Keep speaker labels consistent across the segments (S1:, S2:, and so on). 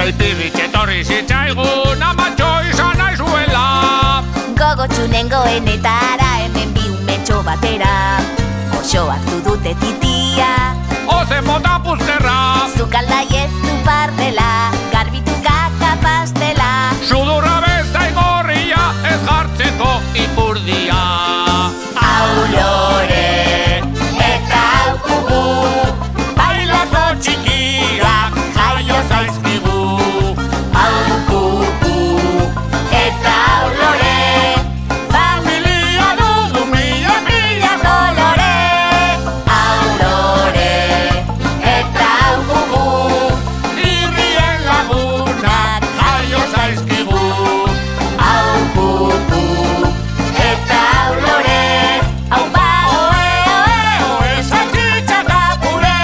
S1: Ipirritxe etorri zitzaigun amatxo izan naizuela.
S2: Gogotxunengoen etara hemen bi umetxo batera. Osoak dudute titia,
S1: Ozen mota puzkerra,
S2: zukaldai ez du partela, garbitu kaka pastela.
S1: sudurra bezain gorria ez jartzeko ipurdia.
S2: Hau lore eta hau kuku,
S1: Bailazo txikiak jaio zaizkigu.
S2: hau kuku eta hau lore,
S1: Familia dugu mila
S2: kolore. Hau lore eta hau kuku,
S1: irrien lagunak jaio zaizkigu.
S2: hau kuku eta hau lore. Hau ba oe oe oe,
S1: Saltxitxa eta pure.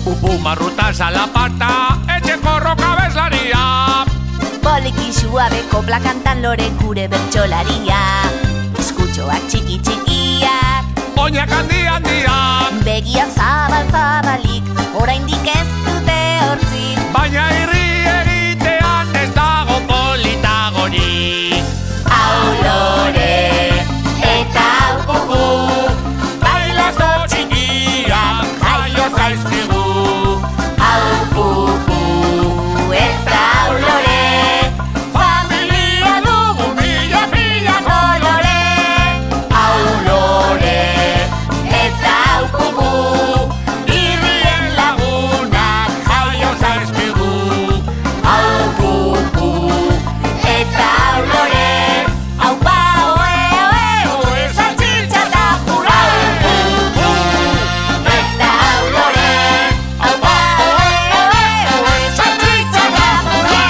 S1: Upu marruta salapata, etxeko roka bezlaria.
S2: poliki suabeko plakantan lore gure bertxolaria. Eskutxoak txiki txikiak,
S1: Oinak handiak,
S2: begiak zabal zabalik, oraindik ez dute hortzik.
S1: baina irri egitean ez dago politagorik.
S2: Hau lore eta hau kuku,
S1: Bailazo txikiak jaio zaizkigu.
S2: hau kuku eta hau lore.
S1: Familia dugu mila
S2: Kolore, hau lore eta hau kuku,
S1: irrien lagunak jaio zaizkigu.
S2: hau kuku eta hau lore. Hau ba oe oe oe, saltxitxa eta pura. Hau kuku eta hau lore. Hau ba oe oe oe, saltxitxa eta pura.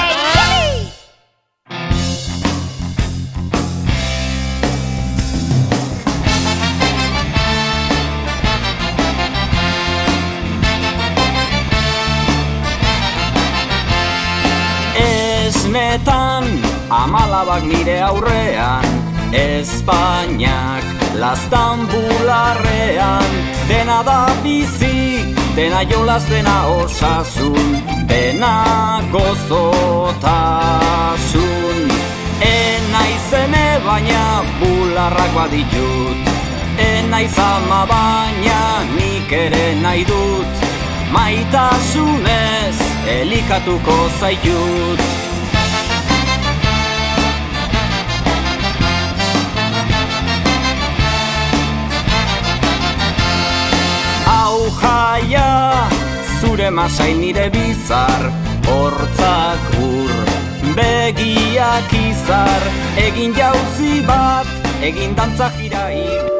S3: Esnetan amalabak nire aurrean, Espainiak lastan bularrean. Dena da bizi, dena jolas, dena osasun, dena gozotasun. Enaiz eme baina bularrak baditut, enaiz ama baina nik ere nahi dut. Maitasunez elikatuko zaitut. Hau jaia, zure masai nire bizar, hortzak ur, begiak izar, egin jauzi bat, egin dantza jirai.